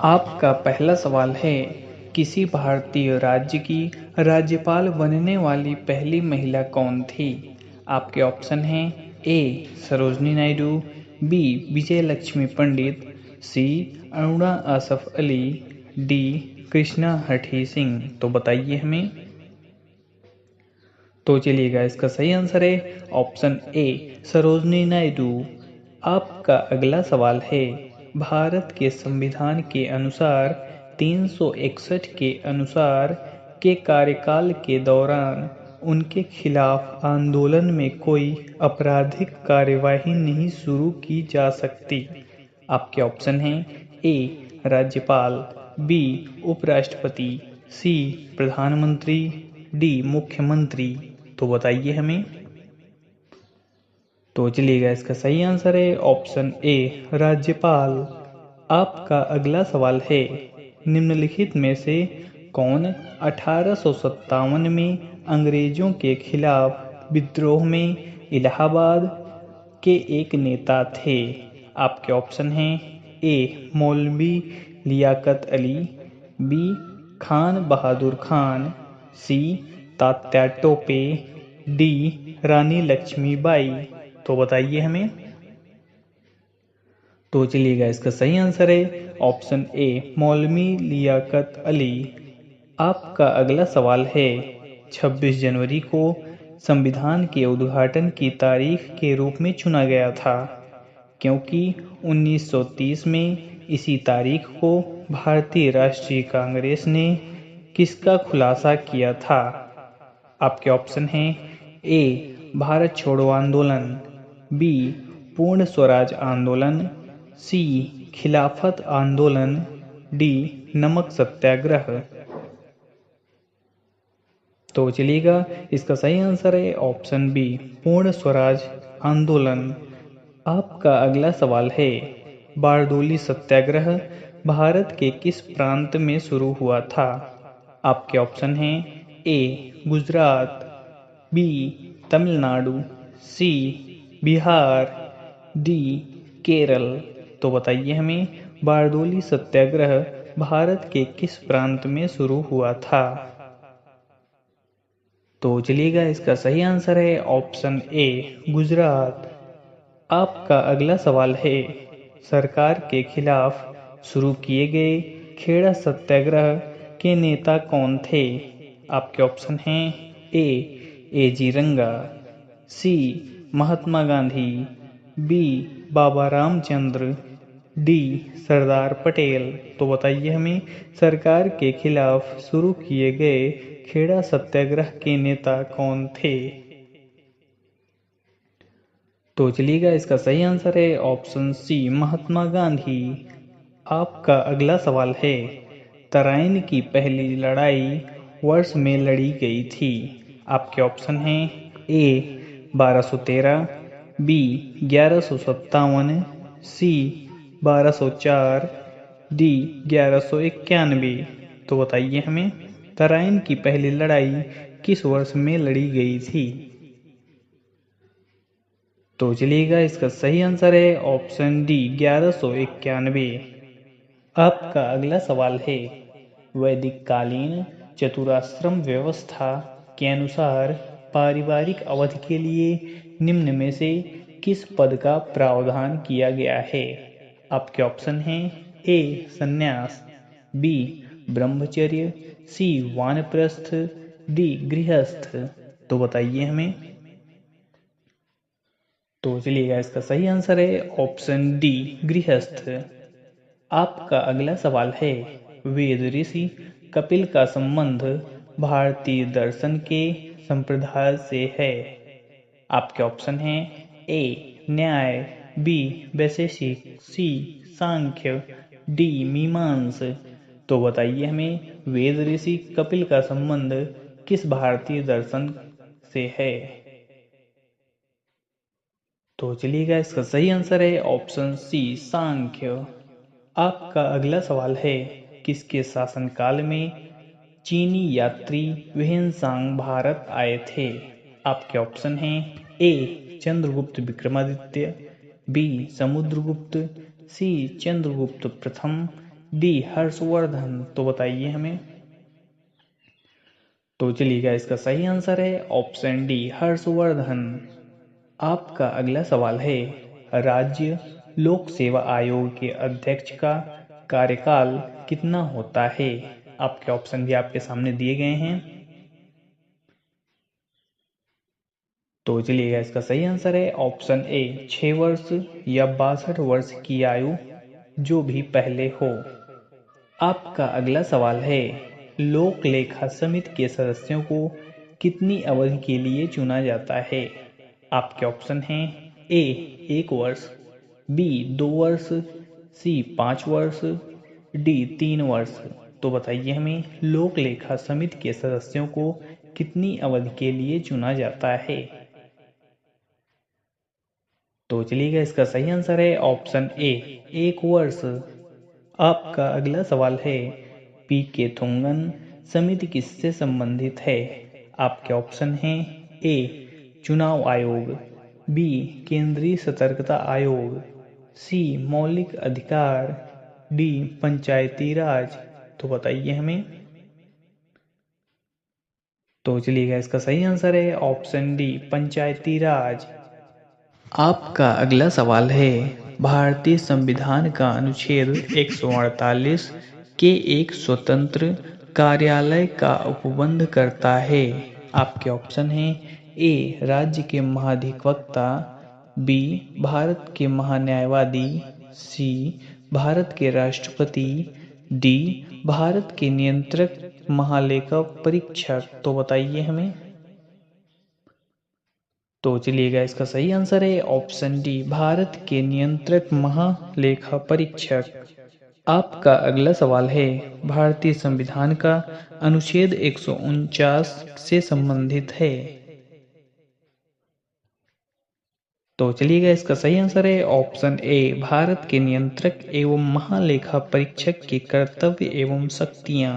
आपका पहला सवाल है, किसी भारतीय राज्य की राज्यपाल बनने वाली पहली महिला कौन थी? आपके ऑप्शन हैं ए. सरोजनी नायडू, बी. विजय लक्ष्मी पंडित, सी. अरुणा आसफ अली, डी. कृष्णा हठी सिंह। तो बताइए हमें। तो चलिएगा, इसका सही आंसर है ऑप्शन ए. सरोजनी नायडू। आपका अगला सवाल है, भारत के संविधान के अनुसार 361 के अनुसार के कार्यकाल के दौरान उनके खिलाफ आंदोलन में कोई आपराधिक कार्यवाही नहीं शुरू की जा सकती। आपके ऑप्शन हैं ए. राज्यपाल, बी. उपराष्ट्रपति, सी. प्रधानमंत्री, डी. मुख्यमंत्री। तो बताइए हमें। तो चलिएगा, इसका सही आंसर है ऑप्शन ए. राज्यपाल। आपका अगला सवाल है, निम्नलिखित में से कौन 1857 में अंग्रेजों के खिलाफ विद्रोह में इलाहाबाद के एक नेता थे? आपके ऑप्शन हैं ए. मौलवी लियाकत अली, बी. खान बहादुर खान, सी. तात्या टोपे, डी. रानी लक्ष्मीबाई। तो बताइए हमें। तो चलिएगा, इसका सही आंसर है ऑप्शन ए. मौलवी लियाकत अली। आपका अगला सवाल है, 26 जनवरी को संविधान के उद्घाटन की तारीख के रूप में चुना गया था, क्योंकि 1930 में इसी तारीख को भारतीय राष्ट्रीय कांग्रेस ने किसका खुलासा किया था? आपके ऑप्शन हैं ए. भारत छोड़ो आंदोलन, बी. पूर्ण स्वराज आंदोलन, सी. खिलाफत आंदोलन, डी. नमक सत्याग्रह। तो चलिएगा, इसका सही आंसर है ऑप्शन बी. पूर्ण स्वराज आंदोलन। आपका अगला सवाल है, बारडोली सत्याग्रह भारत के किस प्रांत में शुरू हुआ था? आपके ऑप्शन हैं ए. गुजरात, बी. तमिलनाडु, सी. बिहार, डी. केरल। तो बताइए हमें, बारडोली सत्याग्रह भारत के किस प्रांत में शुरू हुआ था? तो चलिएगा, इसका सही आंसर है ऑप्शन ए. गुजरात। आपका अगला सवाल है, सरकार के खिलाफ शुरू किए गए खेड़ा सत्याग्रह के नेता कौन थे? आपके ऑप्शन हैं ए. जी रंगा, सी. महात्मा गांधी, बी. बाबा रामचंद्र, डी. सरदार पटेल। तो बताइए हमें, सरकार के खिलाफ शुरू किए गए खेड़ा सत्याग्रह के नेता कौन थे? तो चलिएगा, इसका सही आंसर है ऑप्शन सी. महात्मा गांधी। आपका अगला सवाल है, तराइन की पहली लड़ाई वर्ष में लड़ी गई थी? आपके ऑप्शन हैं ए. 1213, बी. 1157, सी. 1204, डी. 1191। तो बताइए हमें, तराइन की पहली लड़ाई किस वर्ष में लड़ी गई थी? तो चलिएगा, इसका सही आंसर है ऑप्शन डी. 1191। आपका अगला सवाल है, वैदिक कालीन चतुराश्रम व्यवस्था के अनुसार पारिवारिक अवधि के लिए निम्न में से किस पद का प्रावधान किया गया है? आपके ऑप्शन हैं ए. संन्यास, बी. ब्रह्मचर्य, सी. वानप्रस्थ, डी. गृहस्थ। तो बताइए हमें। तो चलिएगा, इसका सही आंसर है ऑप्शन डी. गृहस्थ। आपका अगला सवाल है, वेद ऋषि कपिल का संबंध भारतीय दर्शन के संप्रदाय से है? आपके ऑप्शन हैं ए. न्याय, बी. वैशेषिक, सी. सांख्य, डी. मीमांस। तो बताइए हमें, वेद ऋषि कपिल का संबंध किस भारतीय दर्शन से है? तो चलिएगा, इसका सही आंसर है ऑप्शन सी. सांख्य। आपका अगला सवाल है, किसके शासनकाल में चीनी यात्री व्हेनसांग भारत आए थे? आपके ऑप्शन हैं ए. चंद्रगुप्त विक्रमादित्य, बी. समुद्रगुप्त, सी. चंद्रगुप्त प्रथम, डी हर्षवर्धन? तो बताइए हमें। तो चलिएगा, इसका सही आंसर है ऑप्शन डी हर्षवर्धन। आपका अगला सवाल है, राज्य लोक सेवा आयोग के अध्यक्ष का कार्यकाल कितना होता है? आपके ऑप्शन भी आपके सामने दिए गए हैं। तो चलिएगा, इसका सही आंसर है ऑप्शन ए 6 वर्ष या 62 वर्ष की आयु, जो भी पहले हो। आपका अगला सवाल है, लोक लेखा समिति के सदस्यों को कितनी अवधि के लिए चुना जाता है? आपके ऑप्शन हैं ए 1 वर्ष, बी 2 वर्ष, सी 5 वर्ष, डी 3 वर्ष। तो बताइए हमें, लोक लेखा समिति के सदस्यों को कितनी अवधि के लिए चुना जाता है? तो चलिएगा, इसका सही आंसर है ऑप्शन ए 1 वर्ष। आपका अगला सवाल है, पी के थोंगन समिति किससे संबंधित है? आपके ऑप्शन हैं ए चुनाव आयोग, बी केंद्रीय सतर्कता आयोग, सी मौलिक अधिकार, डी पंचायती राज। तो बताइए हमें। तो चलिएगा, इसका सही आंसर है ऑप्शन डी पंचायती राज। आपका अगला सवाल है, भारतीय संविधान का अनुच्छेद 148 के एक स्वतंत्र कार्यालय का उपबंध करता है। आपके ऑप्शन हैं ए राज्य के महाधिवक्ता, बी भारत के महान्यायवादी, सी भारत के राष्ट्रपति, डी भारत के नियंत्रक महालेखा परीक्षक। तो बताइए हमें। तो चलिएगा, इसका सही आंसर है ऑप्शन डी भारत के नियंत्रक महालेखा परीक्षक। आपका अगला सवाल है, भारतीय संविधान का अनुच्छेद 149 से संबंधित है। तो चलिएगा, इसका सही आंसर है ऑप्शन ए भारत के नियंत्रक एवं महालेखा परीक्षक के कर्तव्य एवं शक्तियाँ।